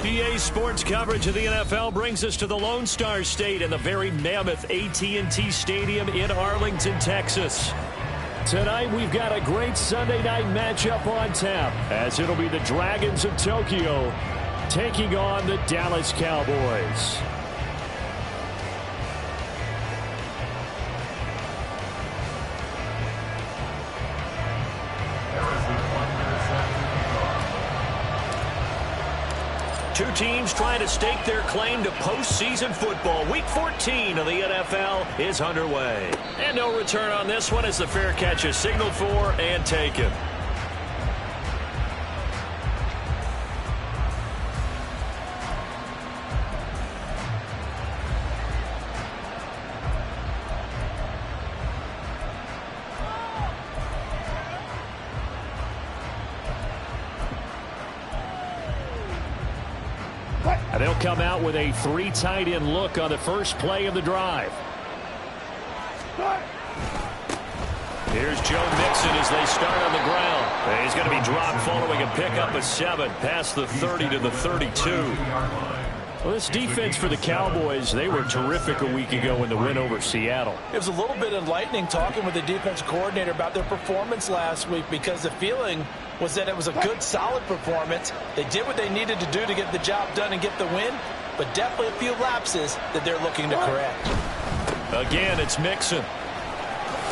PA Sports coverage of the NFL brings us to the Lone Star State in the very mammoth AT&T Stadium in Arlington, Texas. Tonight, we've got a great Sunday night matchup on tap, as it'll be the Dragons of Tokyo taking on the Dallas Cowboys. Two teams trying to stake their claim to postseason football. Week 14 of the NFL is underway. And no return on this one as the fair catch is signaled for and taken. And they'll come out with a three tight end look on the first play of the drive. Here's Joe Mixon as they start on the ground. He's going to be dropped following a pickup of 7 past the 30 to the 32. Well, this defense for the Cowboys, they were terrific a week ago in the win over Seattle. It was a little bit enlightening talking with the defense coordinator about their performance last week, because the feeling was that it was a good, solid performance. They did what they needed to do to get the job done and get the win, but definitely a few lapses that they're looking to correct. Again, it's Mixon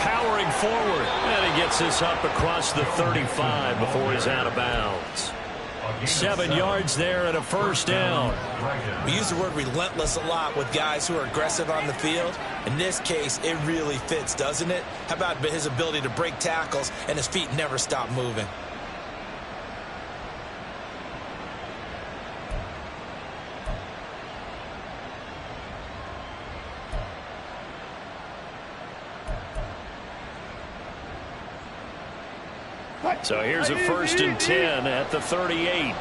powering forward, and he gets this up across the 35 before he's out of bounds. 7 yards there and a first down. We use the word relentless a lot with guys who are aggressive on the field. In this case, it really fits, doesn't it? How about his ability to break tackles and his feet never stop moving? So here's a 1st and 10 at the 38.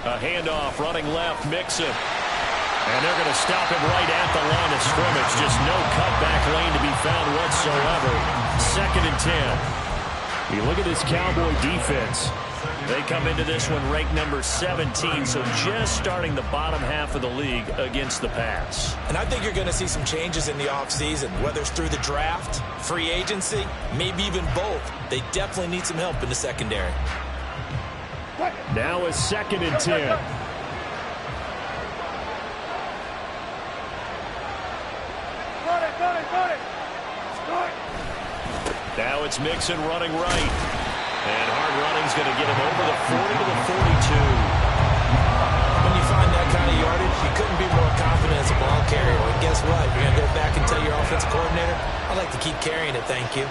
A handoff running left, Mixon. And they're going to stop him right at the line of scrimmage. Just no cutback lane to be found whatsoever. 2nd and 10. You look at this Cowboy defense. They come into this one ranked number 17, so just starting the bottom half of the league against the pass. And I think you're going to see some changes in the offseason, whether it's through the draft, free agency, maybe even both. They definitely need some help in the secondary. Now a 2nd and 10. Now it's Mixon running right. And hard running's going to get him over the 40 to the 42. When you find that kind of yardage, you couldn't be more confident as a ball carrier. And guess what? You're going to go back and tell your offensive coordinator, I'd like to keep carrying it, thank you.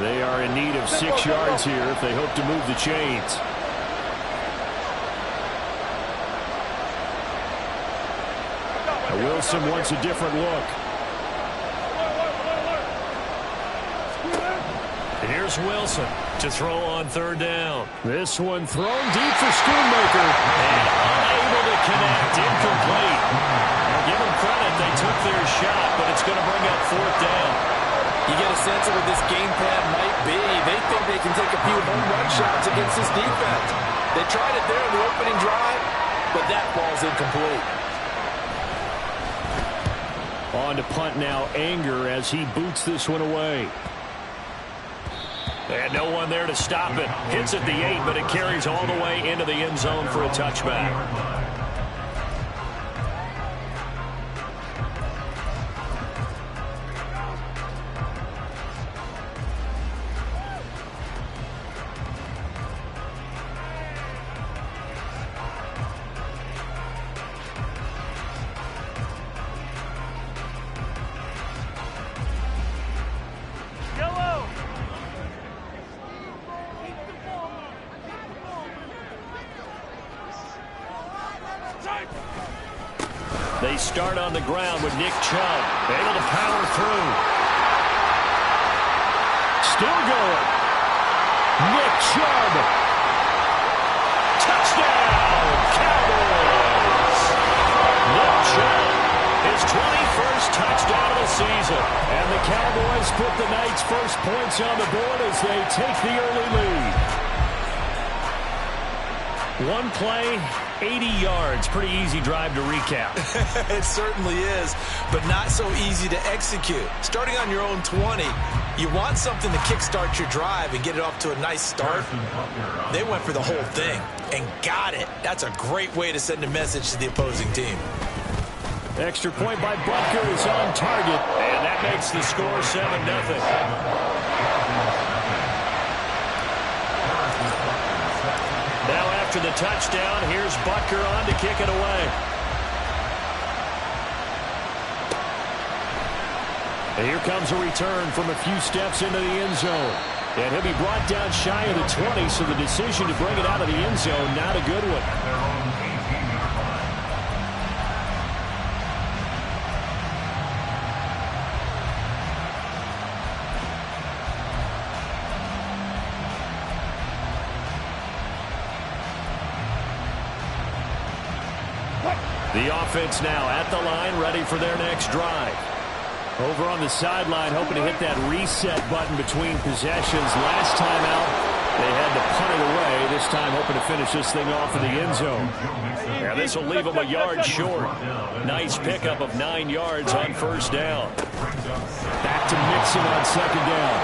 They are in need of 6 yards here if they hope to move the chains. Wilson wants a different look. Here's Wilson to throw on 3rd down. This one thrown deep for Schoonmaker. And unable to connect. Incomplete. Give them credit. They took their shot, but it's going to bring up 4th down. You get a sense of what this game plan might be. They think they can take a few home run shots against this defense. They tried it there in the opening drive, but that ball's incomplete. On to punt now, Anger, as he boots this one away. And no one there to stop it. Hits at the 8, but it carries all the way into the end zone for a touchback. They start on the ground with Nick Chubb, able to power through. Still going. Nick Chubb. Touchdown, Cowboys. Nick Chubb, his 21st touchdown of the season. And the Cowboys put the night's first points on the board as they take the early lead. One play, 80 yards. Pretty easy drive to recap. It certainly is, but not so easy to execute. Starting on your own 20, you want something to kickstart your drive and get it off to a nice start. They went for the whole thing and got it. That's a great way to send a message to the opposing team. Extra point by Butker is on target, and that makes the score 7-0. Now after the touchdown, here's Butker on to kick it away. And here comes a return from a few steps into the end zone. And he'll be brought down shy of the 20, so the decision to bring it out of the end zone, not a good one. The offense now at the line, ready for their next drive. Over on the sideline, hoping to hit that reset button between possessions. Last time out, they had to punt it away. This time, hoping to finish this thing off in the end zone. Yeah, this will leave them a yard short. Nice pickup of 9 yards on 1st down. Back to Mixon on 2nd down.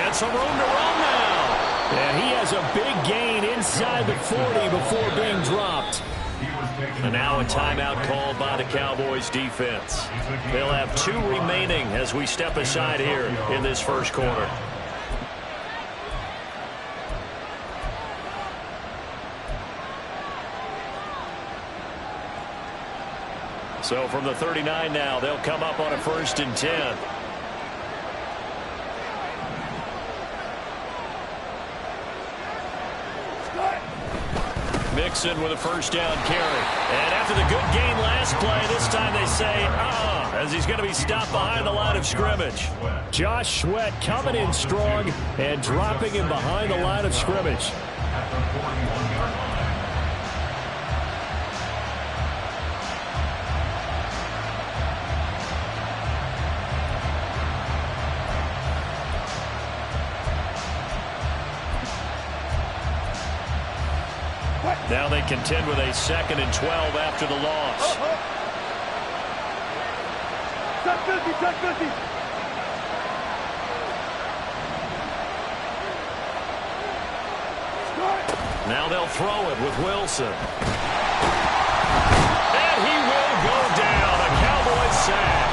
And some room to run now. And he has a big gain inside the 40 before being dropped. And now a timeout called by the Cowboys defense. They'll have 2 remaining as we step aside here in this first quarter. So from the 39 now, they'll come up on a 1st and 10. Mixon with a 1st down carry. And after the good gain last play, this time they say, as he's going to be stopped behind the line of scrimmage. Josh Sweat coming in strong and dropping him behind the line of scrimmage. Now they contend with a 2nd and 12 after the loss. Touch 50. Now they'll throw it with Wilson. And he will go down. A Cowboys sack.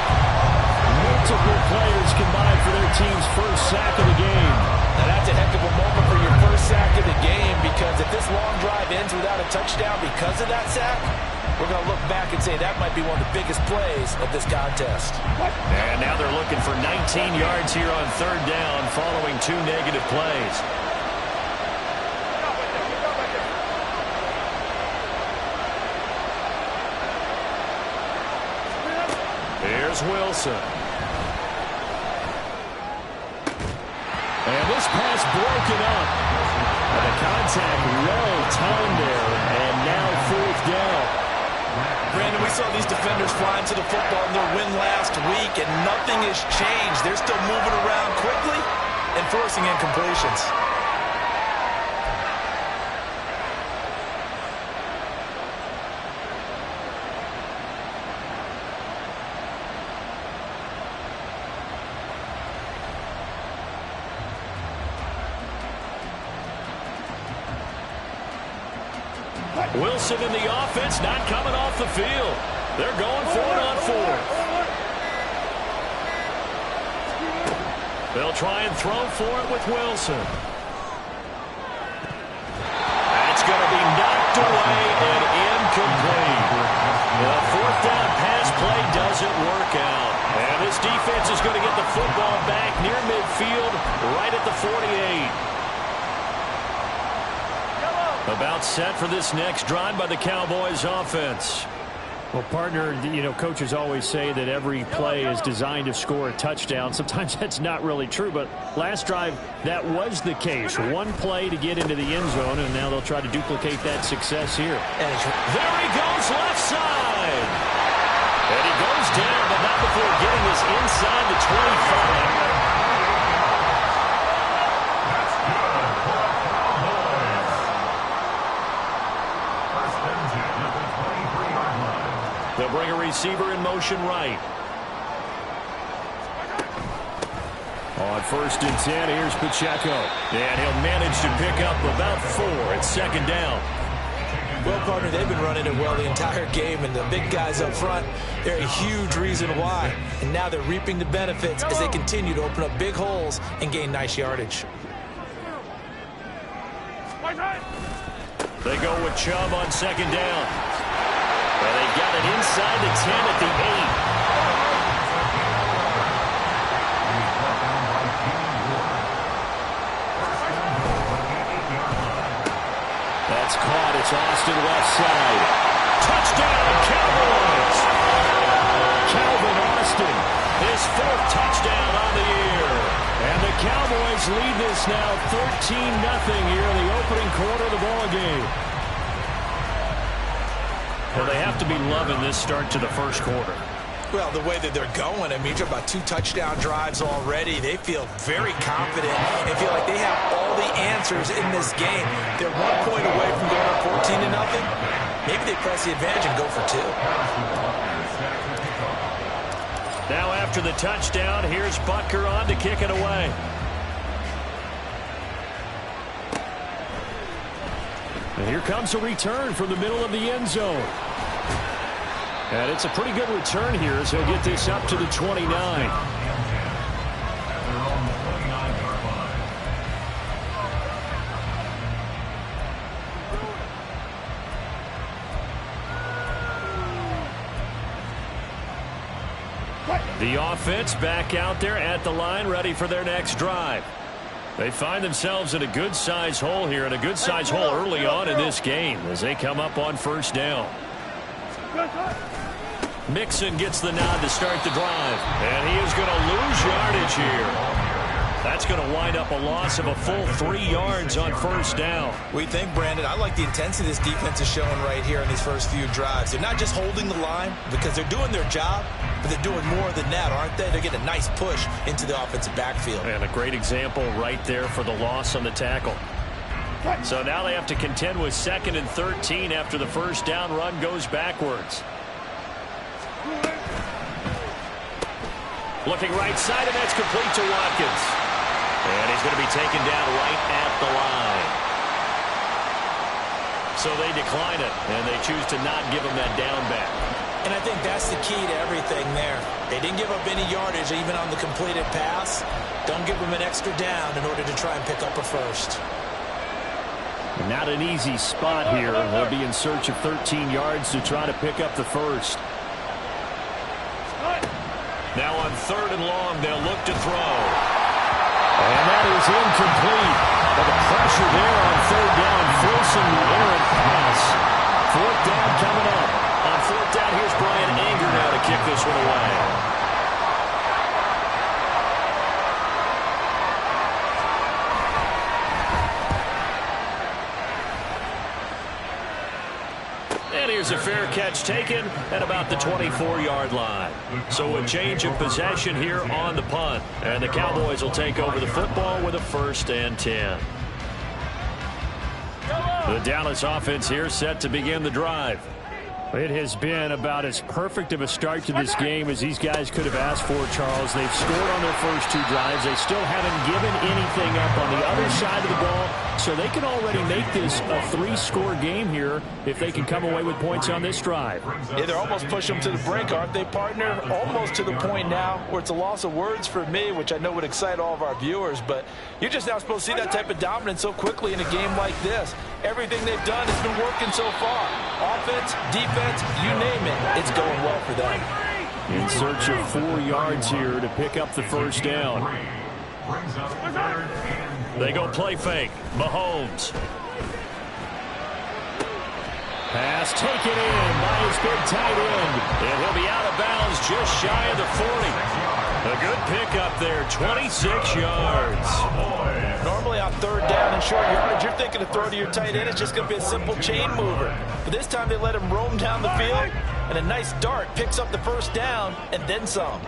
Multiple players combined for their team's first sack of the game. Now that's a heck of a moment for your first sack of the game, because if this long drive ends without a touchdown because of that sack, we're going to look back and say that might be one of the biggest plays of this contest. And now they're looking for 19 yards here on third down following 2 negative plays. Here's Wilson. And this pass broken up. And the contact well timed there. And now fourth down. Brandon, we saw these defenders flying to the football in their win last week, and nothing has changed. They're still moving around quickly and forcing incompletions. Wilson in the offense, not coming off the field. They're going for it on fourth. They'll try and throw for it with Wilson. That's going to be knocked away and incomplete. The fourth down pass play doesn't work out. And this defense is going to get the football back near midfield, right at the 48. About set for this next drive by the Cowboys offense. Well, partner, you know, coaches always say that every play is designed to score a touchdown. Sometimes that's not really true, but last drive, that was the case. One play to get into the end zone, and now they'll try to duplicate that success here. And there he goes, left side. And he goes down, but not before getting this inside the 25. They'll bring a receiver in motion right. On 1st and 10, here's Pacheco. And he'll manage to pick up about 4 at second down. Well, partner, they've been running it well the entire game, and the big guys up front, they're a huge reason why. And now they're reaping the benefits as they continue to open up big holes and gain nice yardage. They go with Chubb on second down. And they got it inside the 10 at the 8. That's caught. It's Austin left side. Touchdown, Cowboys! Calvin Austin, his 4th touchdown on the year. And the Cowboys lead this now 13-0 here in the opening quarter of the ball game. Well, they have to be loving this start to the first quarter. Well, the way that they're going, I mean, you're about 2 touchdown drives already. They feel very confident and feel like they have all the answers in this game. They're 1 point away from going up 14-0. Maybe they press the advantage and go for 2. Now after the touchdown, here's Butker on to kick it away. And here comes a return from the middle of the end zone. And it's a pretty good return here as he'll get this up to the 29. The offense back out there at the line, ready for their next drive. They find themselves in a good-sized hole here, and a good-sized hole early on in this game as they come up on first down. Mixon gets the nod to start the drive, and he is going to lose yardage here. That's going to wind up a loss of a full 3 yards on first down. We think, Brandon, I like the intensity this defense is showing right here in these first few drives. They're not just holding the line because they're doing their job, but they're doing more than that, aren't they? They're getting a nice push into the offensive backfield. And a great example right there for the loss on the tackle. So now they have to contend with 2nd and 13 after the first down run goes backwards. Looking right side, and that's complete to Watkins. And he's going to be taken down right at the line. So they decline it, and they choose to not give him that down back. And I think that's the key to everything there. They didn't give up any yardage even on the completed pass. Don't give them an extra down in order to try and pick up a first. Not an easy spot here. They'll be in search of 13 yards to try to pick up the first. Now on 3rd and long, they'll look to throw. And that is incomplete. But the pressure there on 3rd down, forcing the errant pass. 4th down coming up. On 4th down, here's Brian Anger now to kick this one away. And here's a fair catch taken at about the 24-yard line. So a change of possession here on the punt. And the Cowboys will take over the football with a 1st and 10. The Dallas offense here set to begin the drive. It has been about as perfect of a start to this game as these guys could have asked for, Charles. They've scored on their first 2 drives. They still haven't given anything up on the other side of the ball, so they can already make this a 3-score game here if they can come away with points on this drive. Yeah, they're almost pushing them to the brink, aren't they, partner? Almost to the point now where it's a loss of words for me, which I know would excite all of our viewers, but you're just not supposed to see that type of dominance so quickly in a game like this. Everything they've done has been working so far. Offense, defense, you name it, it's going well for them. In search of 4 yards here to pick up the 1st down. They go play fake. Mahomes. Pass taken in by his big tight end. And he'll be out of bounds just shy of the 40. A good pickup there, 26 yards. Normally on 3rd down and short yardage, you're thinking to throw to your tight end. It's just going to be a simple chain mover. But this time they let him roam down the field, and a nice dart picks up the 1st down and then some.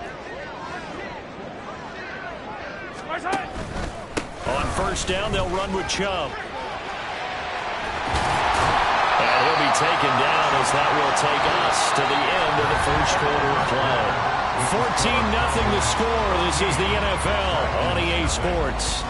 On 1st down, they'll run with Chubb. And he'll be taken down as that will take us to the end of the 1st quarter of play. 14-0 the score. This is the NFL on EA Sports.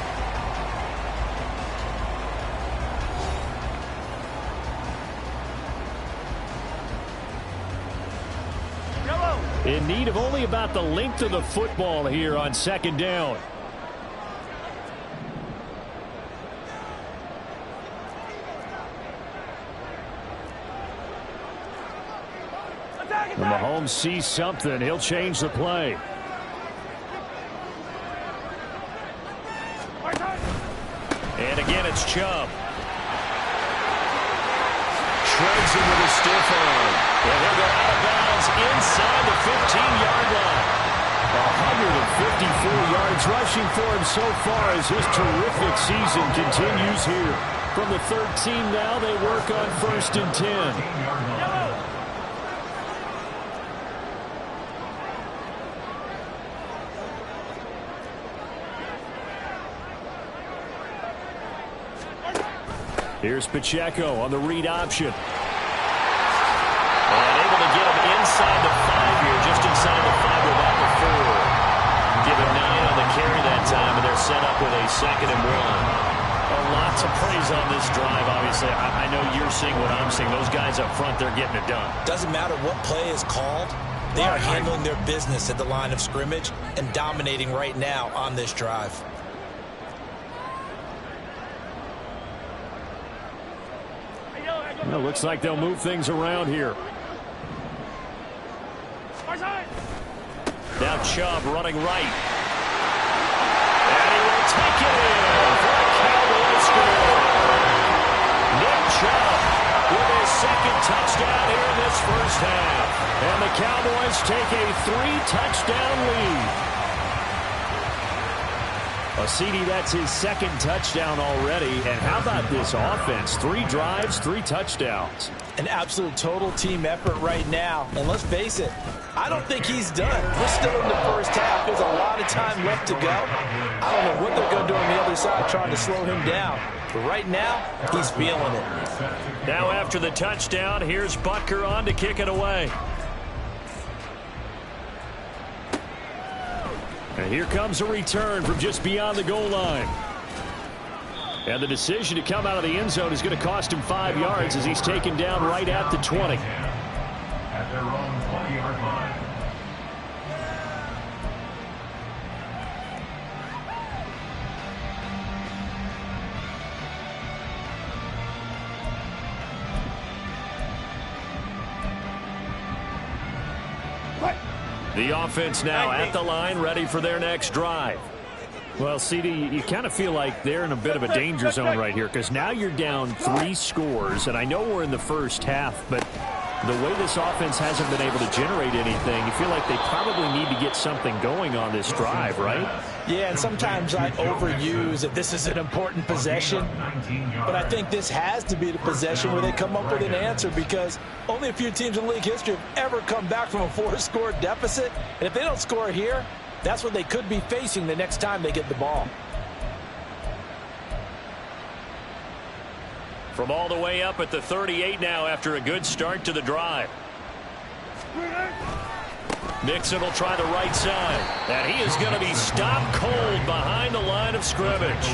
In need of only about the length of the football here on 2nd down. And Mahomes sees something. He'll change the play. And again, it's Chubb. Shreds him with a stiff arm. And he'll go out of bounds inside the 15-yard line. 154 yards rushing for him so far as his terrific season continues here. From the 13 now, they work on 1st and 10. Here's Pacheco on the read option. And able to get him inside the 5 here, just inside the 5 without the 4. Give him 9 on the carry that time, and they're set up with a 2nd and 1. A lot to praise on this drive, obviously. I know you're seeing what I'm seeing. Those guys up front, they're getting it done. Doesn't matter what play is called. They are handling their business at the line of scrimmage and dominating right now on this drive. Well, looks like they'll move things around here. Now Chubb running right. And he will take it in for a Cowboys score. Nick Chubb with his 2nd touchdown here in this 1st half. And the Cowboys take a 3-touchdown lead. CD, that's his 2nd touchdown already. And how about this offense? 3 drives, 3 touchdowns. An absolute total team effort right now. And let's face it, I don't think he's done. We're still in the 1st half. There's a lot of time left to go. I don't know what they're going to do on the other side trying to slow him down. But right now, he's feeling it. Now after the touchdown, here's Butker on to kick it away. And here comes a return from just beyond the goal line. And the decision to come out of the end zone is going to cost him 5 yards as he's taken down right at the 20. At their own 20-yard line. The offense now at the line, ready for their next drive. Well, CD, you kind of feel like they're in a bit of a danger zone right here because now you're down 3 scores, and I know we're in the first half, but the way this offense hasn't been able to generate anything, you feel like they probably need to get something going on this drive, right? Yeah, and sometimes I overuse that this is an important possession, but I think this has to be the possession where they come up with an answer because only a few teams in league history have ever come back from a 4-score deficit, and if they don't score here, that's what they could be facing the next time they get the ball. From all the way up at the 38 now after a good start to the drive. Mixon will try the right side. And he is going to be stopped cold behind the line of scrimmage.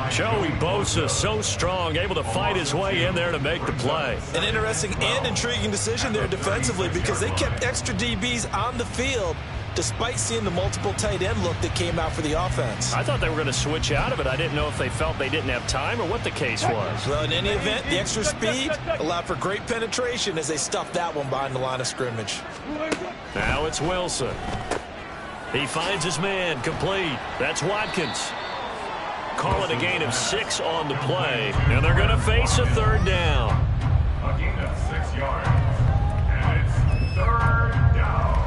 Joey Bosa, so strong, able to fight his way in there to make the play. An interesting and intriguing decision there defensively because they kept extra DBs on the field despite seeing the multiple tight end look that came out for the offense. I thought they were going to switch out of it. I didn't know if they felt they didn't have time or what the case was. Well, in any event, the extra speed allowed for great penetration as they stuffed that one behind the line of scrimmage. Now it's Wilson. He finds his man, complete. That's Watkins. Call it a gain of 6 on the play, and they're going to face a third down. A gain of 6 yards. And it's third down.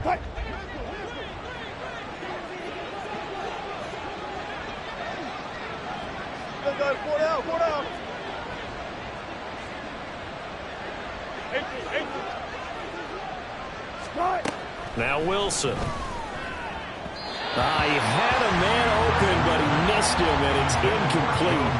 Fight. Let's go, 4 down, 4 down. 8. Now Wilson. He had a man open, but he missed him, and it's incomplete.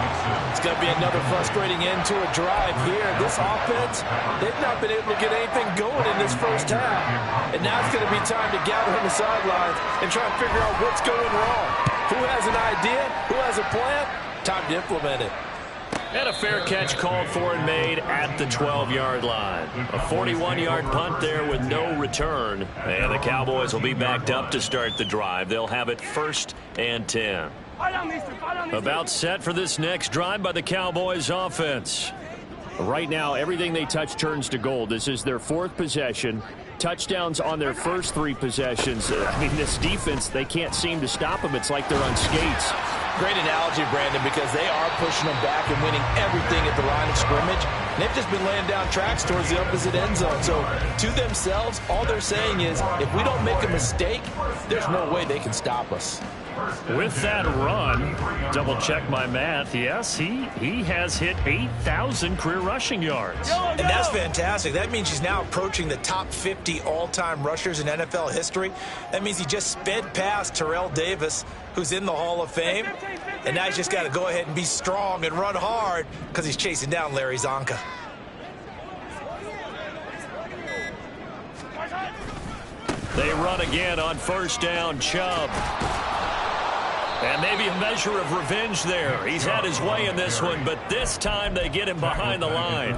It's going to be another frustrating end to a drive here. This offense, they've not been able to get anything going in this first half. And now it's going to be time to gather on the sidelines and try and figure out what's going wrong. Who has an idea? Who has a plan? Time to implement it. And a fair catch called for and made at the 12-yard line. A 41-yard punt there with no return. And the Cowboys will be backed up to start the drive. They'll have it 1st and 10. About set for this next drive by the Cowboys offense. Right now, everything they touch turns to gold. This is their 4th possession. Touchdowns on their first 3 possessions. I mean, this defense, they can't seem to stop them. It's like they're on skates. Great analogy, Brandon, because they are pushing them back and winning everything at the line of scrimmage. And they've just been laying down tracks towards the opposite end zone. So to themselves, all they're saying is, if we don't make a mistake, there's no way they can stop us. With that run, double-check my math, yes, he has hit 8,000 career rushing yards. And that's fantastic. That means he's now approaching the top 50 all-time rushers in NFL history. That means he just sped past Terrell Davis, who's in the Hall of Fame. And now he's just got to go ahead and be strong and run hard because he's chasing down Larry Zonka. They run again on 1st down, Chubb. And maybe a measure of revenge there. He's had his way in this one, but this time they get him behind the line.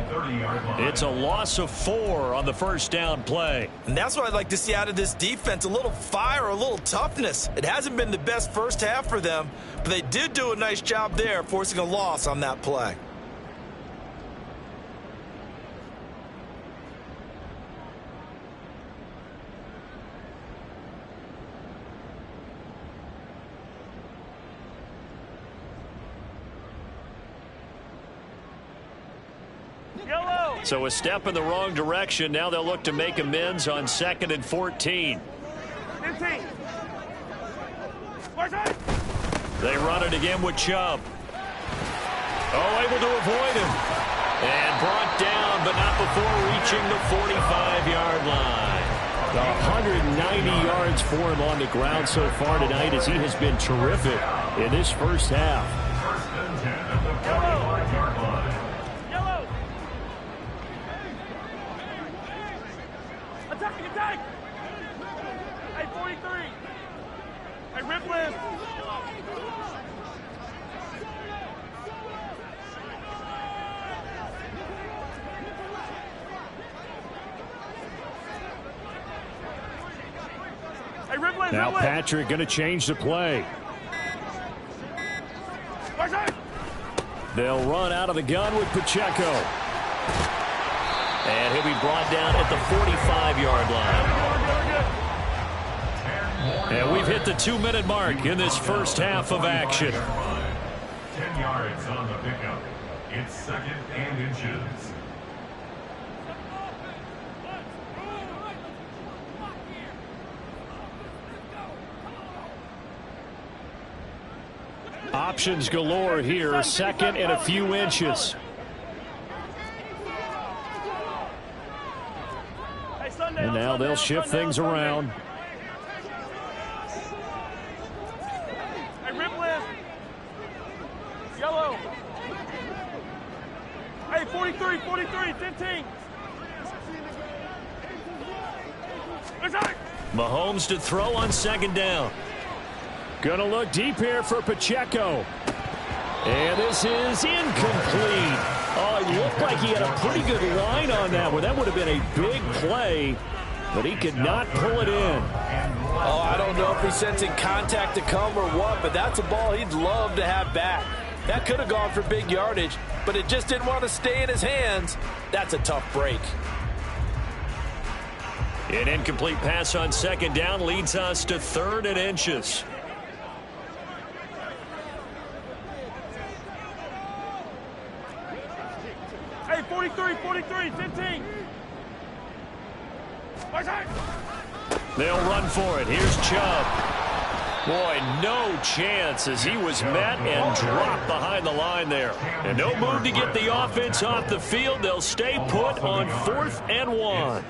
It's a loss of 4 on the 1st down play. And that's what I'd like to see out of this defense, a little fire, a little toughness. It hasn't been the best first half for them, but they did do a nice job there, forcing a loss on that play. So a step in the wrong direction. Now they'll look to make amends on 2nd and 14. 15. They run it again with Chubb. Oh, able to avoid him. And brought down, but not before reaching the 45-yard line. 190 yards for him on the ground so far tonight as he has been terrific in this first half. 1st and 10 at the 45-yard line. Attack! Hey, 43. Hey, rip left. Now Patrick going to change the play. They'll run out of the gun with Pacheco. And he'll be brought down at the 45-yard line. And we've hit the 2-minute mark in this first half of action. 10 yards on the pickup. It's 2nd and inches. Options galore here. 2nd and a few inches. And now they'll shift things around. Hey, rip list. Yellow. Hey, 43, 15. Mahomes to throw on 2nd down. Gonna look deep here for Pacheco. And this is incomplete. Oh, it looked like he had a pretty good line on that one. That would have been a big play, but he could not pull it in. Oh, I don't know if he's sensing contact to come or what, but that's a ball he'd love to have back. That could have gone for big yardage, but it just didn't want to stay in his hands. That's a tough break. An incomplete pass on 2nd down leads us to 3rd and inches. Hey, 43, 15. They'll run for it. Here's Chubb. Boy, no chance as he was met and dropped behind the line there. And no move to get the offense off the field. They'll stay put on 4th and 1.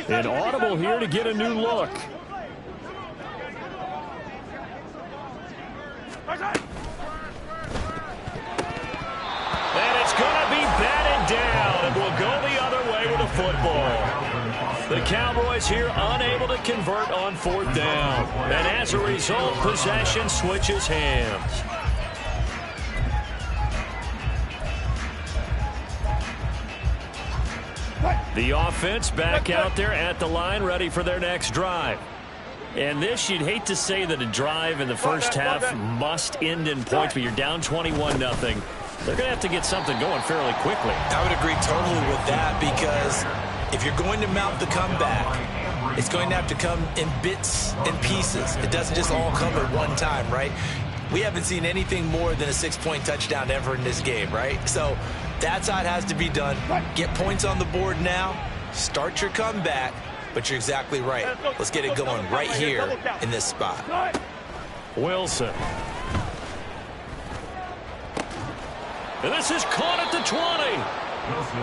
An audible here to get a new look. And it's going to be batted down, and we'll go the other way with the football. The Cowboys here unable to convert on 4th down. And as a result, possession switches hands. The offense back out there at the line, ready for their next drive. And this, you'd hate to say that a drive in the first half must end in points, but you're down 21-0. They're going to have to get something going fairly quickly. I would agree totally with that, because if you're going to mount the comeback, it's going to have to come in bits and pieces. It doesn't just all come at one time, right? We haven't seen anything more than a 6-point touchdown ever in this game, right? So that's how it has to be done. Get points on the board now. Start your comeback. But you're exactly right. Let's get it going right here in this spot. Wilson. And this is caught at the 20.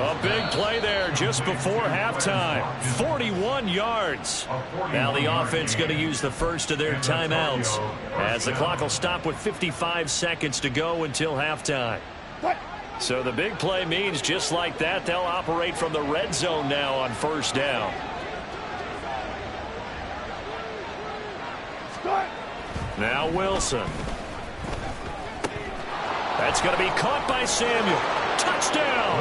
A big play there just before halftime. 41 yards. Now the offense going to use the first of their timeouts, as the clock will stop with 55 seconds to go until halftime. So the big play means just like that, they'll operate from the red zone now on 1st down. Now Wilson. That's going to be caught by Samuel. Touchdown!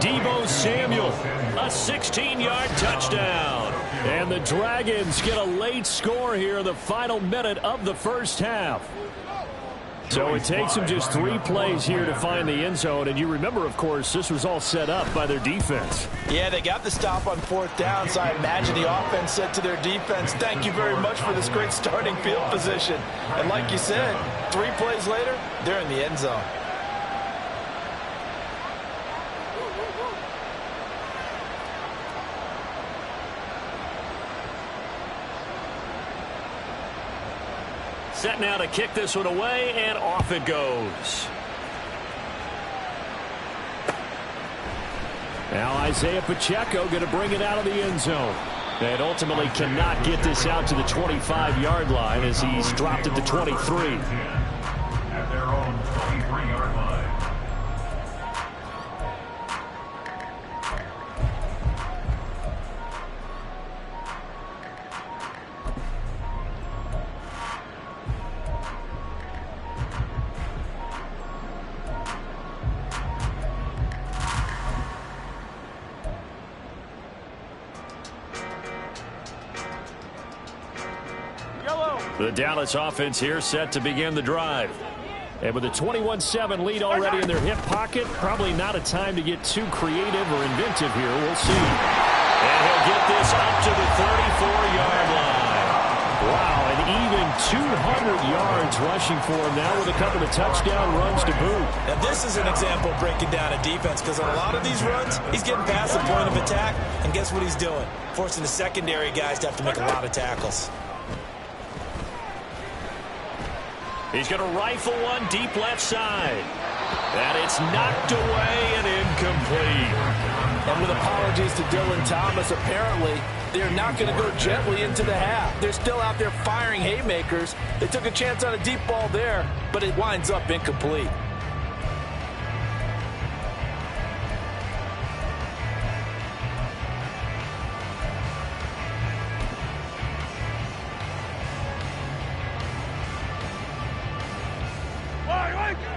Deebo Samuel, a 16-yard touchdown. And the Dragons get a late score here in the final minute of the first half. So it takes them just 3 plays here to find the end zone. And you remember, of course, this was all set up by their defense. Yeah, they got the stop on 4th down, so I imagine the offense said to their defense, thank you very much for this great starting field position. And like you said, 3 plays later, they're in the end zone. Set now to kick this one away, and off it goes. Now Isaiah Pacheco going to bring it out of the end zone. And ultimately cannot get this out to the 25-yard line as he's dropped at the 23. At their own 23-yard line. The Dallas offense here set to begin the drive. And with a 21-7 lead already in their hip pocket, probably not a time to get too creative or inventive here. We'll see. And he'll get this up to the 34-yard line. Wow, and even 200 yards rushing for him now with a couple of touchdown runs to boot. Now this is an example of breaking down a defense, because on a lot of these runs, he's getting past the point of attack, and guess what he's doing? Forcing the secondary guys to have to make a lot of tackles. He's going to rifle one deep left side. And it's knocked away and incomplete. And with apologies to Dylan Thomas, apparently they're not going to go gently into the half. They're still out there firing haymakers. They took a chance on a deep ball there, but it winds up incomplete.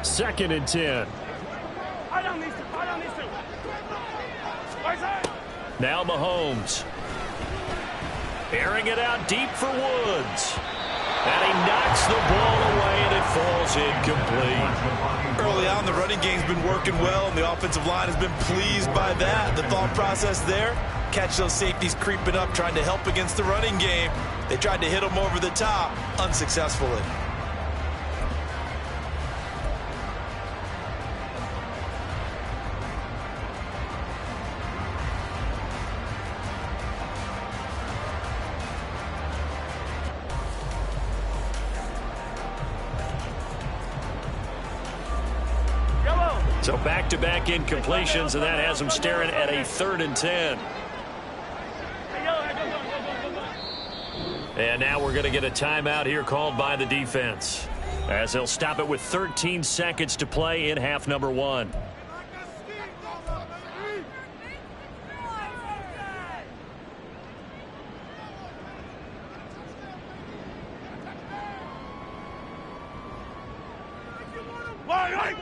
Second and 10. Now Mahomes. Airing it out deep for Woods. And he knocks the ball away, and it falls incomplete. Early on, the running game's been working well, and the offensive line has been pleased by that. The thought process there, catch those safeties creeping up, trying to help against the running game. They tried to hit them over the top, unsuccessfully. So back-to-back incompletions, and that has them staring at a 3rd and 10. And now we're going to get a timeout here called by the defense, as they'll stop it with 13 seconds to play in half number 1.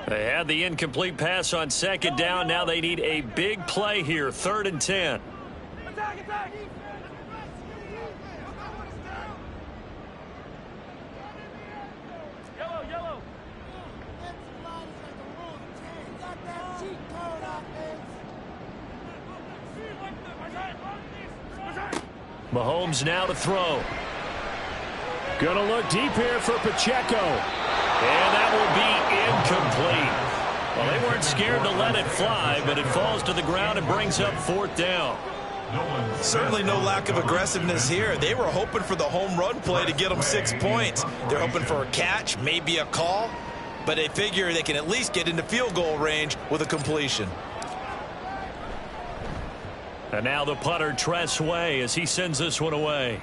They had the incomplete pass on 2nd down. Now they need a big play here. 3rd and 10. Mahomes now to throw. Gonna look deep here for Pacheco. And that will be incomplete. Well, they weren't scared to let it fly, but it falls to the ground and brings up 4th down. Certainly no lack of aggressiveness here. They were hoping for the home run play to get them 6 points. They're hoping for a catch, maybe a call, but they figure they can at least get into field goal range with a completion. And now the punter, Tress Way, as he sends this one away.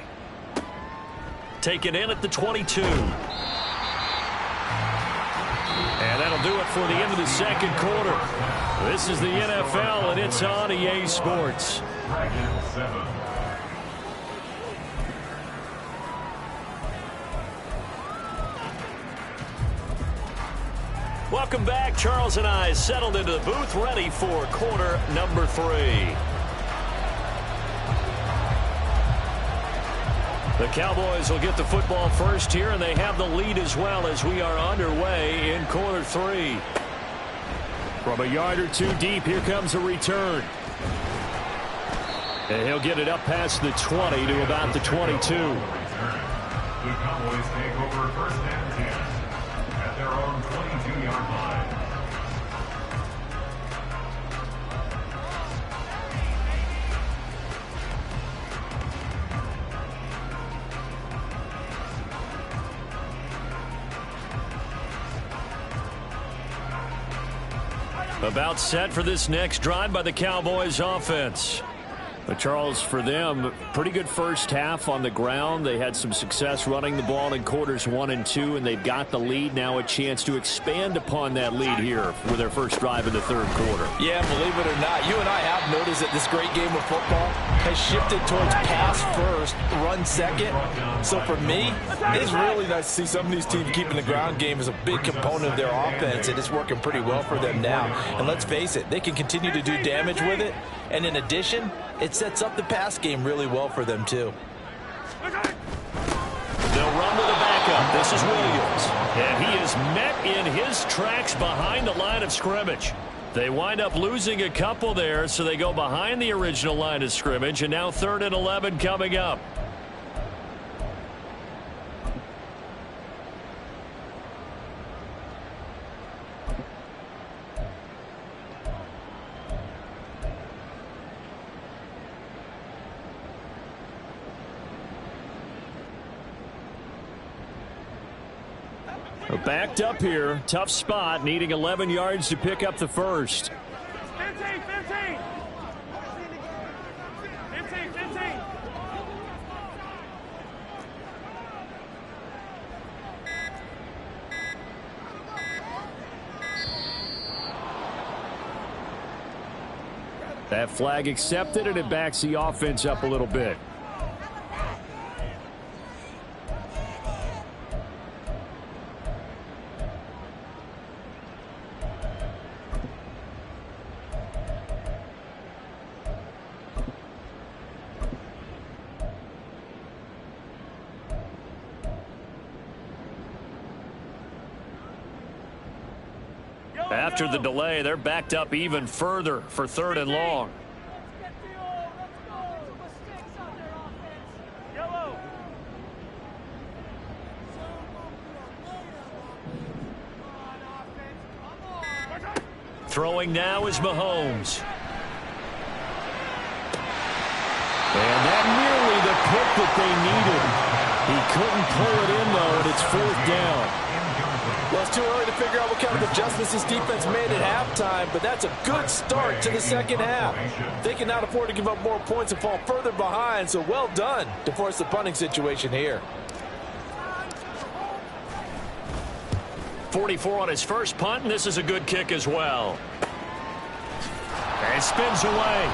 Taken in at the 22. And that'll do it for the end of the 2nd quarter. This is the NFL, and it's on EA Sports. Welcome back. Charles and I settled into the booth, ready for quarter number 3. The Cowboys will get the football first here, and they have the lead as well as we are underway in quarter 3. From a yard or two deep, here comes a return. And he'll get it up past the 20 to about the 22. The Cowboys take over 1st and 10 at their own 22-yard line. About set for this next drive by the Cowboys offense. But Charles, for them, pretty good first half on the ground. They had some success running the ball in quarters 1 and 2, and they've got the lead. Now a chance to expand upon that lead here with their first drive in the 3rd quarter. Yeah, believe it or not, you and I have noticed that this great game of football has shifted towards pass first, run second. So for me, it's really nice to see some of these teams keeping the ground game as a big component of their offense, and it's working pretty well for them now. And let's face it, they can continue to do damage with it. And in addition, it sets up the pass game really well for them, too. They'll run with the This is Williams. And he is met in his tracks behind the line of scrimmage. They wind up losing a couple there, so they go behind the original line of scrimmage, and now 3rd and 11 coming up. Backed up here. Tough spot. Needing 11 yards to pick up the first. 15, 15. 15, 15. That flag accepted, and it backs the offense up a little bit. After the delay, they're backed up even further for 3rd and long. Yellow. Throwing now is Mahomes. And that nearly the pick that they needed. He couldn't pull it in, though, and it's 4th down. Well, it's too early to figure out what kind of adjustments this defense made at halftime, but that's a good start to the second half. They can not afford to give up more points and fall further behind, so well done to force the punting situation here. 44 on his first punt, and this is a good kick as well. And spins away.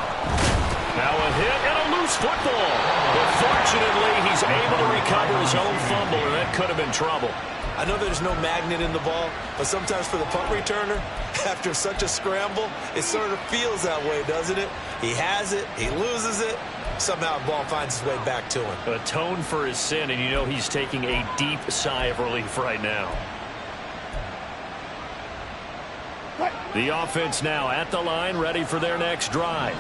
Now a hit and a loose football. But fortunately, he's able to recover his own fumble, and that could have been trouble. I know there's no magnet in the ball, but sometimes for the punt returner, after such a scramble, it sort of feels that way, doesn't it? He has it, he loses it, somehow the ball finds its way back to him. Atone for his sin, and you know he's taking a deep sigh of relief right now. The offense now at the line, ready for their next drive.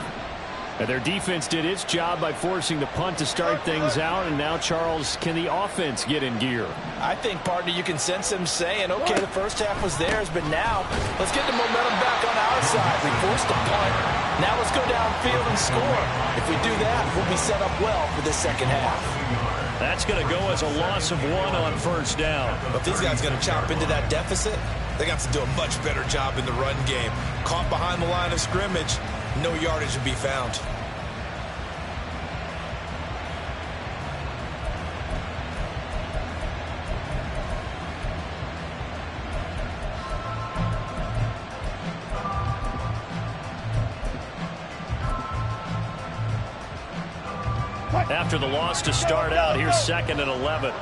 And their defense did its job by forcing the punt to start things out. And now, Charles, can the offense get in gear? I think, partner, you can sense them saying, okay, the first half was theirs, but now let's get the momentum back on our side. We forced a punt. Now let's go downfield and score. If we do that, we'll be set up well for this second half. That's going to go as a loss of 1 on first down. But these guys going to chop into that deficit, they got to do a much better job in the run game. Caught behind the line of scrimmage, no yardage to be found. After the loss to start out, here's 2nd and 11.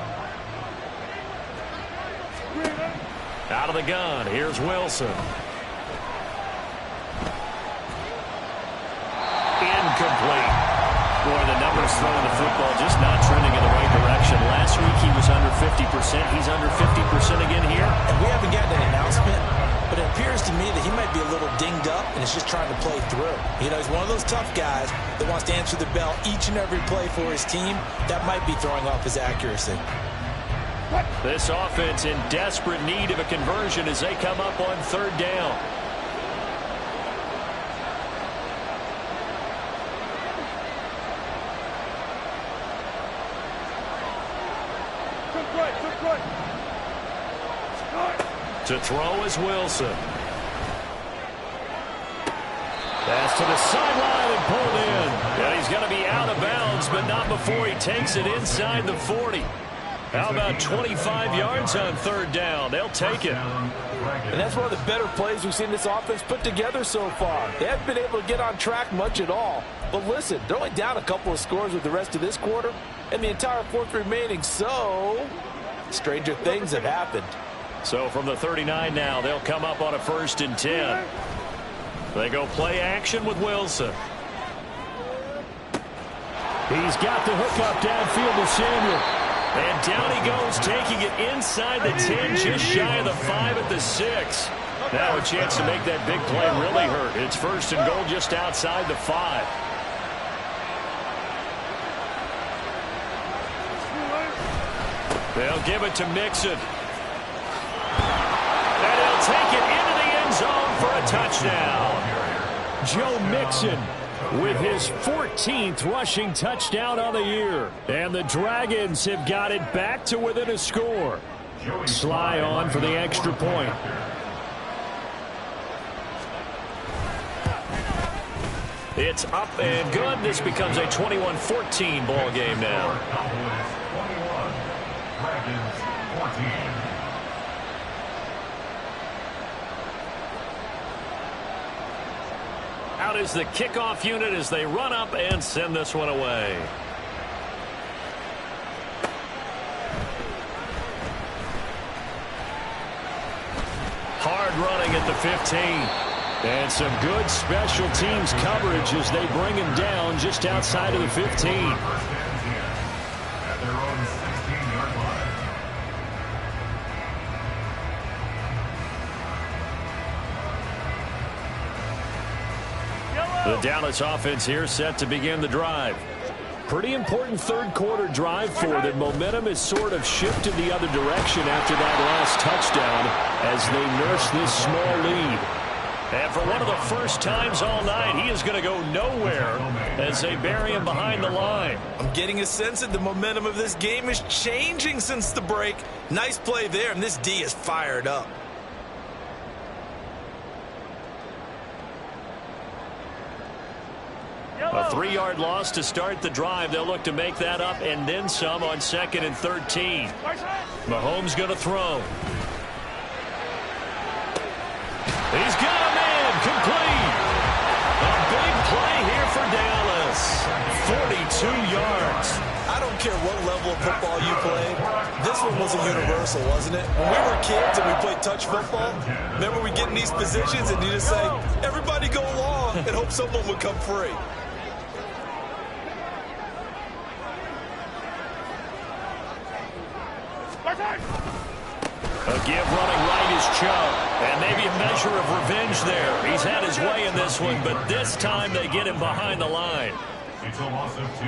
Out of the gun, here's Wilson. Incomplete. Boy, the numbers throwing the football just not trending in the right direction. Last week he was under 50%. He's under 50% again here. And we haven't gotten an announcement, but it appears to me that he might be a little dinged up and is just trying to play through. You know, he's one of those tough guys that wants to answer the bell each and every play for his team. That might be throwing off his accuracy. This offense in desperate need of a conversion as they come up on 3rd down. To throw is Wilson. Pass to the sideline and pulled in. And he's going to be out of bounds, but not before he takes it inside the 40. How about 25 yards on 3rd down? They'll take it. And that's one of the better plays we've seen this offense put together so far. They haven't been able to get on track much at all. But listen, they're only down a couple of scores with the rest of this quarter and the entire 4th remaining. So, stranger things have happened. So from the 39 now, they'll come up on a 1st and 10. They go play action with Wilson. He's got the hook up downfield to Samuel. And down he goes, taking it inside the 10, just shy of the 5 at the 6. Now a chance to make that big play really hurt. It's first and goal just outside the 5. They'll give it to Mixon. And he'll take it into the end zone for a touchdown. Joe Mixon with his 14th rushing touchdown on the year. And the Dragons have got it back to within a score. Sly on for the extra point. It's up and good. This becomes a 21-14 ball game now. Cowboys 21, Dragons 14. Out is the kickoff unit as they run up and send this one away. Hard running at the 15. And some good special teams coverage as they bring him down just outside of the 15. First and 10 at their own 16-yard line. The Dallas offense here set to begin the drive. Pretty important third quarter drive for them. Momentum has sort of shifted the other direction after that last touchdown as they nurse this small lead. And for one of the first times all night, he is going to go nowhere as they bury him behind the line. I'm getting a sense that the momentum of this game is changing since the break. Nice play there, and this D is fired up. A 3-yard loss to start the drive. They'll look to make that up and then some on 2nd and 13. Mahomes going to throw. He's got a man complete. A big play here for Dallas. 42 yards. I don't care what level of football you played. This one was a universal, wasn't it? When we were kids and we played touch football, remember we get in these positions and you just say, everybody go long and hope someone would come free. A give running right is Chubb. And maybe a measure of revenge there. He's had his way in this one, but this time they get him behind the line. It's a loss of 2.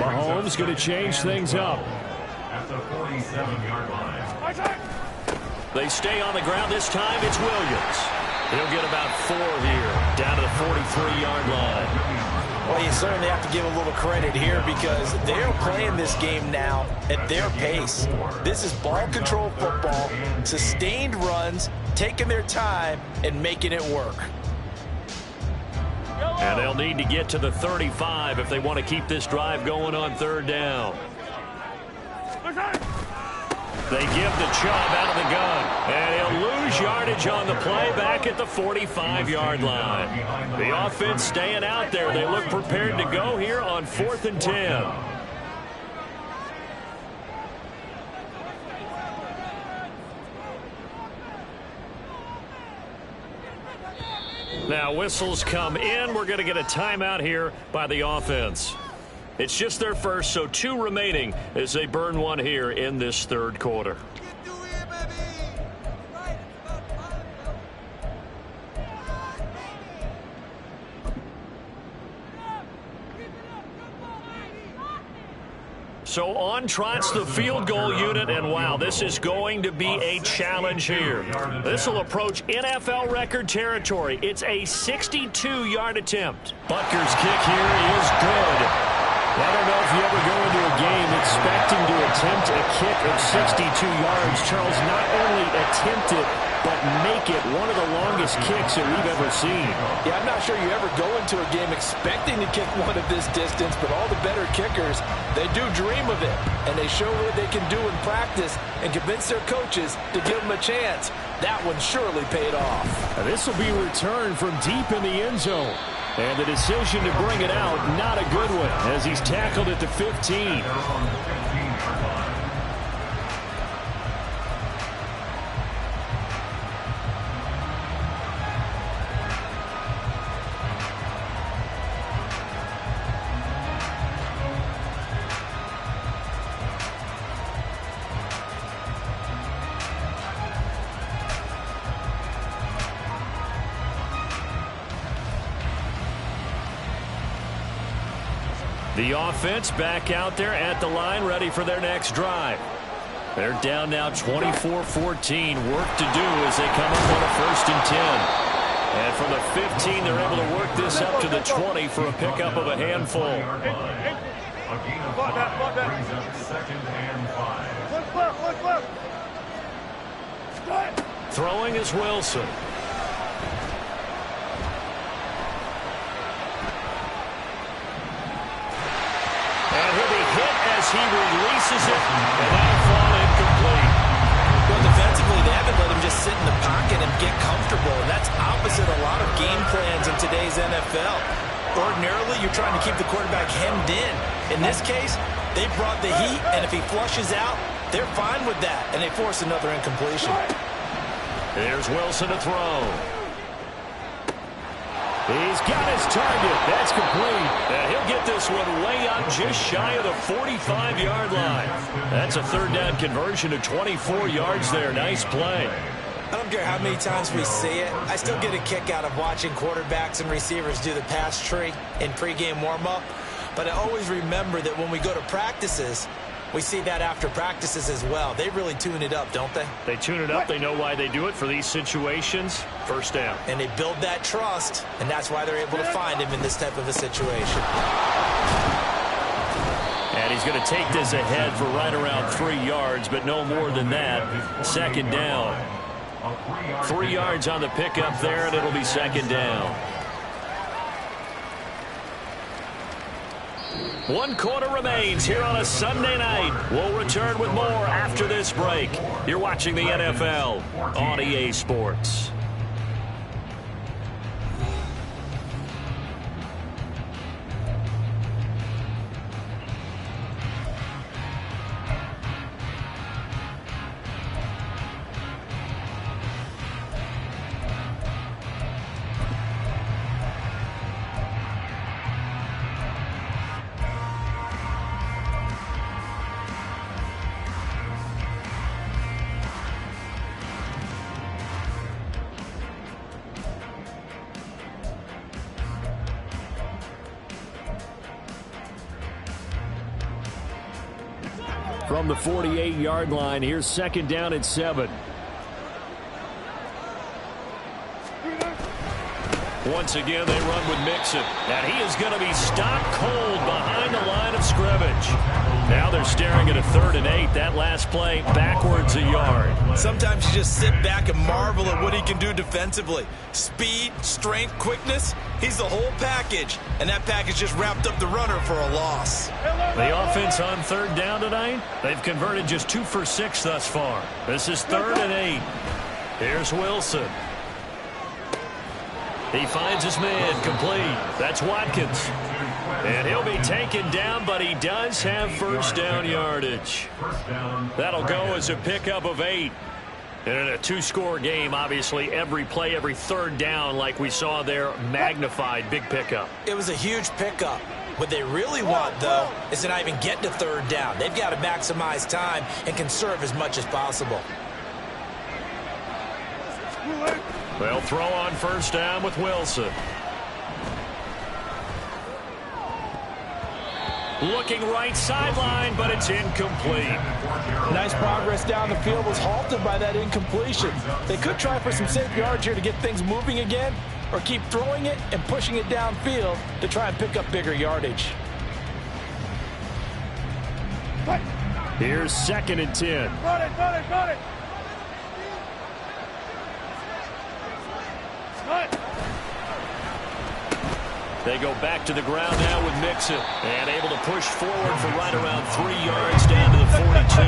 Mahomes going to change things up. At the 47-yard line. They stay on the ground. This time it's Williams. He'll get about 4 here, down to the 43-yard line. Well, you certainly have to give a little credit here because they're playing this game now at their pace. This is ball control football, sustained runs, taking their time, and making it work. And they'll need to get to the 35 if they want to keep this drive going on 3rd down. They give the Chubb out of the gun. And he'll lose yardage on the play back at the 45-yard line. The offense staying out there. They look prepared to go here on 4th and 10. Now whistles come in. We're going to get a timeout here by the offense. It's just their first, so 2 remaining as they burn one here in this 3rd quarter. So on trots the field goal unit, and wow, this is going to be a challenge here. This will approach NFL record territory. It's a 62-yard attempt. Butker's kick here is good. I don't know if you ever go into a game expecting to attempt a kick of 62 yards. Charles, not only attempt it, but make it one of the longest kicks that we've ever seen. Yeah, I'm not sure you ever go into a game expecting to kick one of this distance, but all the better kickers, they do dream of it, and they show what they can do in practice and convince their coaches to give them a chance. That one surely paid off. Now, this will be returned from deep in the end zone. And the decision to bring it out, not a good one, as he's tackled at the 15. The offense back out there at the line, ready for their next drive. They're down now 24-14. Work to do as they come up on a 1st and 10. And from the 15, they're able to work this up to the 20 for a pickup of a handful. A gain of 5 brings up 2nd and 5. Throwing is Wilson. And he'll be hit as he releases it, and that'll fall incomplete. Well, defensively, they haven't let him just sit in the pocket and get comfortable, and that's opposite a lot of game plans in today's NFL. Ordinarily, you're trying to keep the quarterback hemmed in. In this case, they brought the heat, and if he flushes out, they're fine with that, and they force another incompletion. Here's Wilson to throw. He's got his target. That's complete. And he'll get this one way up just shy of the 45-yard line. That's a 3rd down conversion to 24 yards there. Nice play. I don't care how many times we see it. I still get a kick out of watching quarterbacks and receivers do the pass tree in pregame warm-up. But I always remember that when we go to practices, we see that after practices as well. They really tune it up, don't they? They tune it up. They know why they do it for these situations. 1st down. And they build that trust, and that's why they're able to find him in this type of a situation. And he's going to take this ahead for right around 3 yards, but no more than that. 2nd down. 3 yards on the pickup there, and it'll be 2nd down. 1 quarter remains here on a Sunday night. We'll return with more after this break. You're watching the NFL on EA Sports. From the 48-yard line, here's 2nd down and 7. Once again, they run with Mixon. And he is going to be stopped cold behind the line of scrimmage. Now they're staring at a 3rd and 8. That last play, backwards a yard. Sometimes you just sit back and marvel at what he can do defensively. Speed, strength, quickness, he's the whole package. And that package just wrapped up the runner for a loss. The offense on 3rd down tonight, they've converted just 2 for 6 thus far. This is 3rd and 8. Here's Wilson. He finds his man complete. That's Watkins. And he'll be taken down, but he does have 1st down yardage. That'll go as a pickup of 8. And in a 2-score game, obviously, every play, every 3rd down, like we saw there, magnified. Big pickup. It was a huge pickup. What they really want, though, is to not even get to 3rd down. They've got to maximize time and conserve as much as possible. They'll throw on 1st down with Wilson. Looking right sideline, but it's incomplete. Nice progress down the field was halted by that incompletion. They could try for some safe yards here to get things moving again, or keep throwing it and pushing it downfield to try and pick up bigger yardage. Here's 2nd and 10. Got it, got it, got it. They go back to the ground now with Mixon. And able to push forward for right around 3 yards down to the 42.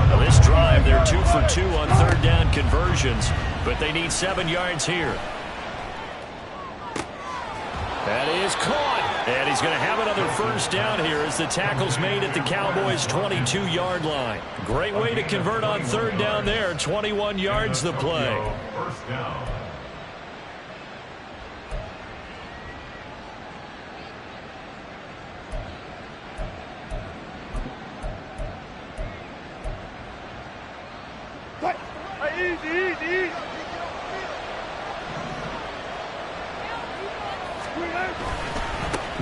Now this drive, they're 2 for 2 on 3rd down conversions. But they need 7 yards here. That is caught. And he's going to have another 1st down here as the tackle's made at the Cowboys' 22-yard line. Great way to convert on 3rd down there. 21 yards the play. 1st down. Easy, easy, easy.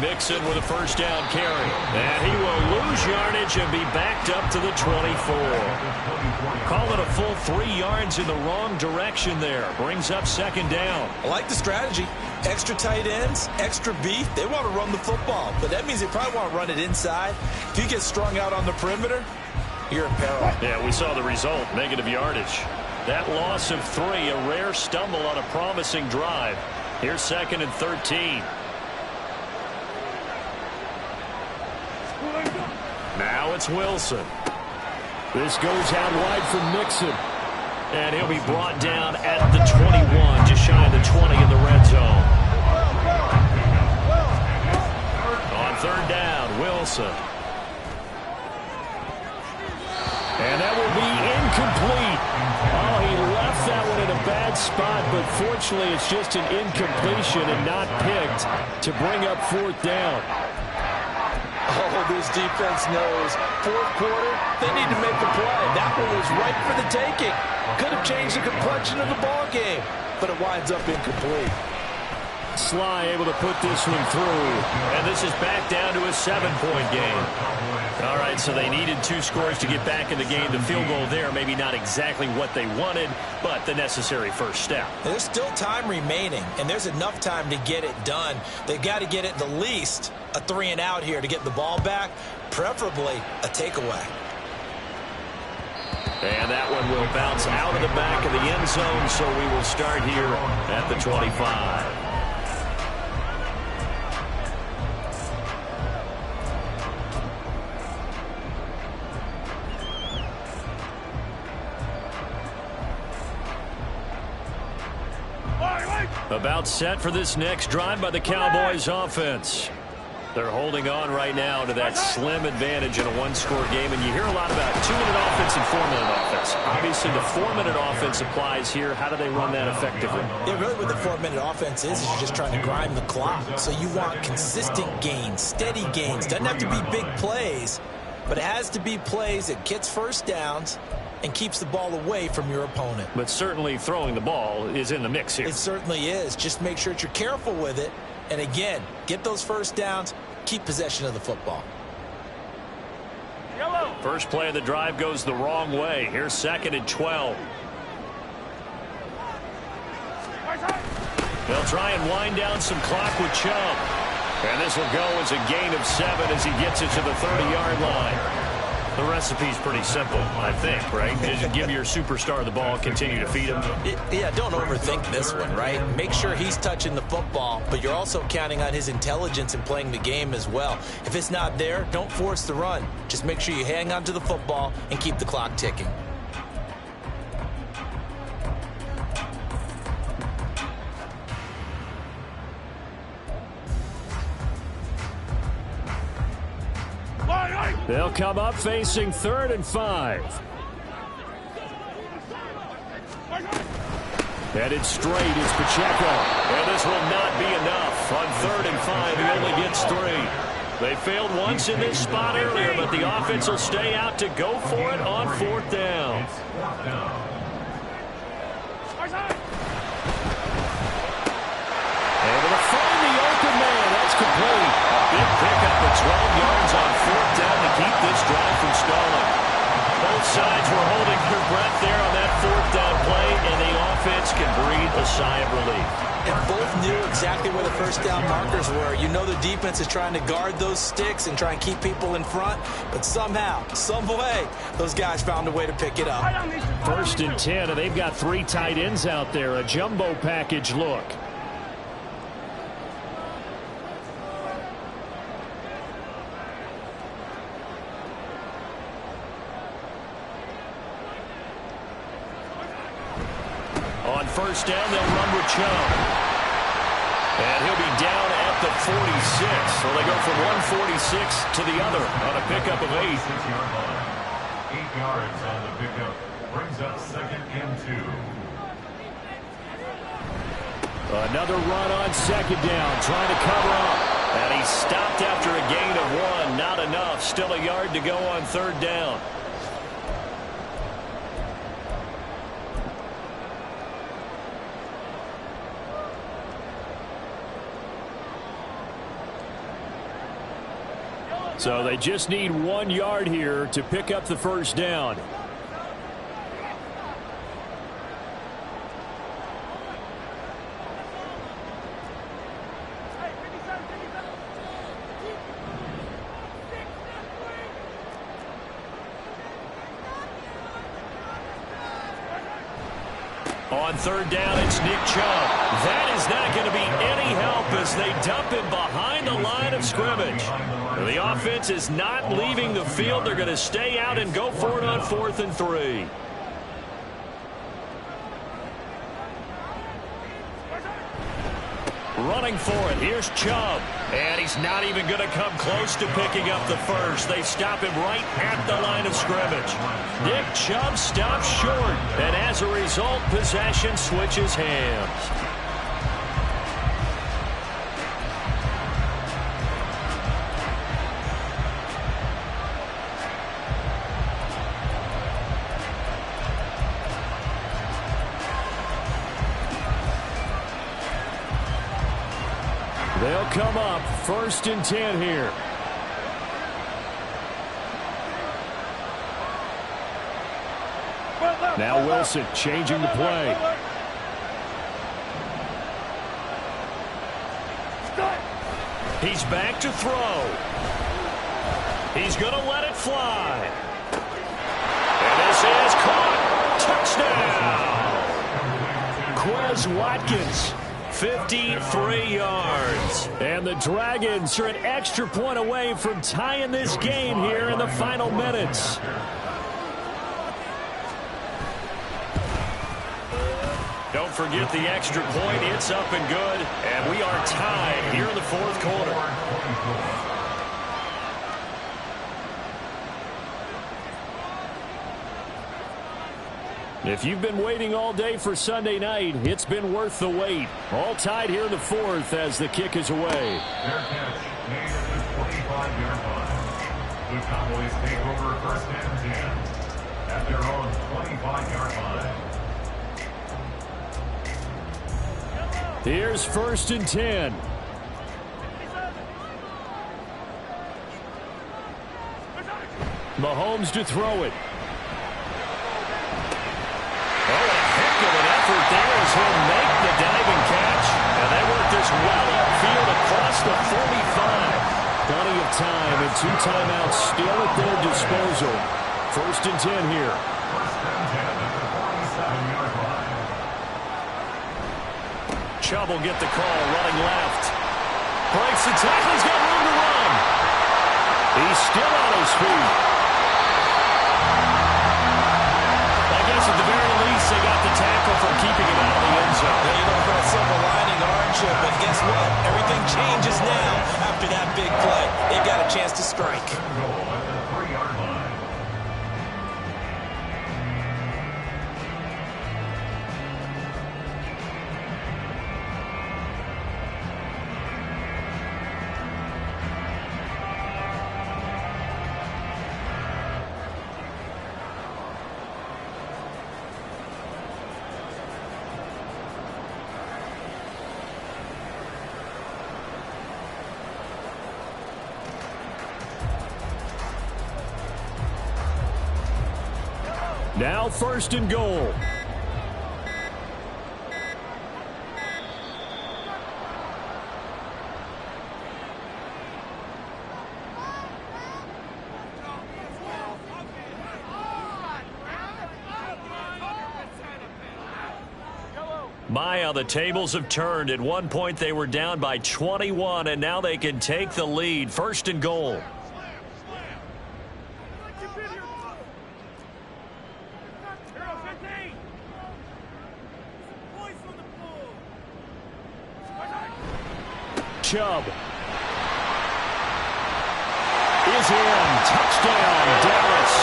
Mixon with a first down carry. And he will lose yardage and be backed up to the 24. Call it a full 3 yards in the wrong direction there. Brings up second down. I like the strategy. Extra tight ends, extra beef. They want to run the football, but that means they probably want to run it inside. If you get strung out on the perimeter, you're in peril. Yeah, we saw the result, negative yardage. That loss of 3, a rare stumble on a promising drive. Here's 2nd and 13. Now it's Wilson. This goes out wide for Mixon. And he'll be brought down at the 21, just shy of the 20 in the red zone. On 3rd down, Wilson. And that will be incomplete. Oh, he left that one in a bad spot, but fortunately it's just an incompletion and not picked to bring up 4th down. Oh, this defense knows. 4th quarter, they need to make a play. That one was right for the taking. Could have changed the complexion of the ball game, but it winds up incomplete. Sly able to put this one through. And this is back down to a 7-point game. All right, so they needed 2 scores to get back in the game. The field goal there, maybe not exactly what they wanted, but the necessary first step. There's still time remaining, and there's enough time to get it done. They've got to get it the least a 3 and out here to get the ball back, preferably a takeaway. And that one will bounce out of the back of the end zone, so we will start here at the 25. About set for this next drive by the Cowboys offense. They're holding on right now to that slim advantage in a 1-score game, and you hear a lot about 2-minute offense and 4-minute offense. Obviously, the 4-minute offense applies here. How do they run that effectively? Yeah, really what the 4-minute offense is you're just trying to grind the clock. So you want consistent gains, steady gains. Doesn't have to be big plays, but it has to be plays that gets first downs and keeps the ball away from your opponent. But certainly throwing the ball is in the mix here. It certainly is. Just make sure that you're careful with it. And again, get those first downs, keep possession of the football. First play of the drive goes the wrong way. Here's 2nd and 12. They'll try and wind down some clock with Chubb. And this will go as a gain of 7 as he gets it to the 30-yard line. The recipe's pretty simple, I think, right? Just give your superstar the ball, continue to feed him. Yeah, don't overthink this one, right? Make sure he's touching the football, but you're also counting on his intelligence in playing the game as well. If it's not there, don't force the run. Just make sure you hang on to the football and keep the clock ticking. They'll come up facing 3rd and 5. Headed straight is Pacheco. And this will not be enough. On 3rd and 5, he only gets 3. They failed once in this spot earlier, but the offense will stay out to go for it on 4th down. Able to find the open man. That's complete. Big pickup of 12 yards on 4th down to keep this drive from stalling. Both sides were holding their breath there on that 4th down play, and the offense can breathe a sigh of relief. And both knew exactly where the first down markers were. You know the defense is trying to guard those sticks and try and keep people in front, but somehow, some way, those guys found a way to pick it up. 1st and 10, and they've got 3 tight ends out there. A jumbo package look. On 1st down, they'll run with Chubb. And he'll be down at the 46. So they go from 146 to the other on a pickup of 8. 6-yard line. 8 yards on the pickup. Brings up 2nd and 2. Another run on 2nd down, trying to cover up. And he stopped after a gain of 1. Not enough. Still a yard to go on 3rd down. So they just need 1 yard here to pick up the first down. On third down, it's Nick Chubb. That is not going to be any help as they dump him behind the line of scrimmage. The offense is not leaving the field. They're going to stay out and go for it on 4th and 3. Running for it. Here's Chubb. And he's not even going to come close to picking up the first. They stop him right at the line of scrimmage. Nick Chubb stops short. And as a result, possession switches hands. They'll come up 1st and 10 here. Now Wilson changing the play. He's back to throw. He's going to let it fly. And this is caught. Touchdown. Quez Watkins. 53 yards. And the Dragons are an extra point away from tying this game here in the final minutes. Don't forget the extra point. It's up and good. And we are tied here in the 4th quarter. If you've been waiting all day for Sunday night, it's been worth the wait. All tied here in the 4th as the kick is away. Their catch made at the 25-yard line. The Cowboys take over 1st and 10 at their own 25-yard line. Here's 1st and 10. Mahomes to throw it. There is he'll make the diving catch. And they work this well upfield across the 45. Plenty of time and 2 timeouts still at their disposal. 1st and 10 here. 1st and 10 at the 47-yard line. Chubb will get the call running left. Breaks the tackle. He's got room to run. He's still on his feet. At the very least, they got the tackle from keeping it out of the end zone. Well, you know, for a silver lining, aren't you? But guess what? Everything changes now after that big play. They got a chance to strike. Goal at the 3-yard line. Now 1st and goal. My, how the tables have turned. At one point they were down by 21, and now they can take the lead. 1st and goal. Chubb is in. Touchdown, Dallas.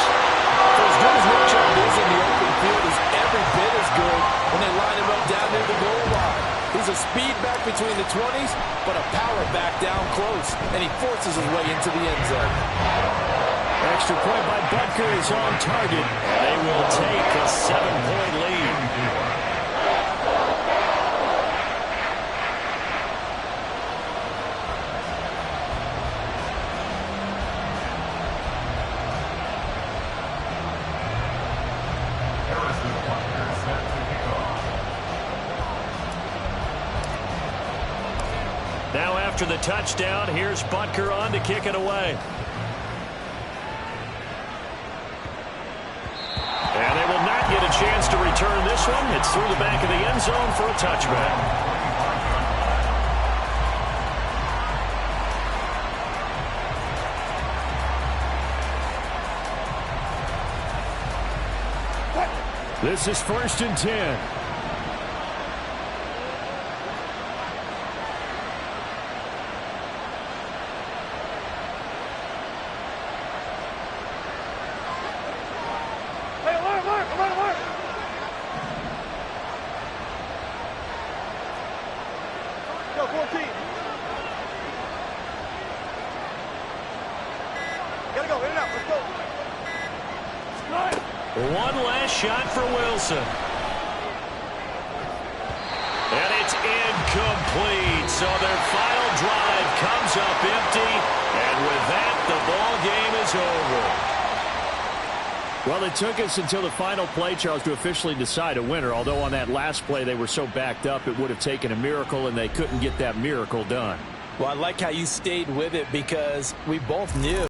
For as good as Nick Chubb is in the open field, is every bit as good when they line him up down near the goal line. He's a speed back between the 20s, but a power back down close, and he forces his way into the end zone. Extra point by Butker is on target. They will take a 7-point lead. after the touchdown. Here's Butker on to kick it away. And they will not get a chance to return this one. It's through the back of the end zone for a touchback. This is 1st and 10. Hey, alert, alert, alert, alert. Go, 14. Gotta go, in and out, let's go. One last shot for Wilson. And it's incomplete. So their final drive comes up empty. And with that, the ball game is over. Well, it took us until the final play, Charles, to officially decide a winner. Although on that last play they were so backed up, it would have taken a miracle, and they couldn't get that miracle done. Well, I like how you stayed with it because we both knew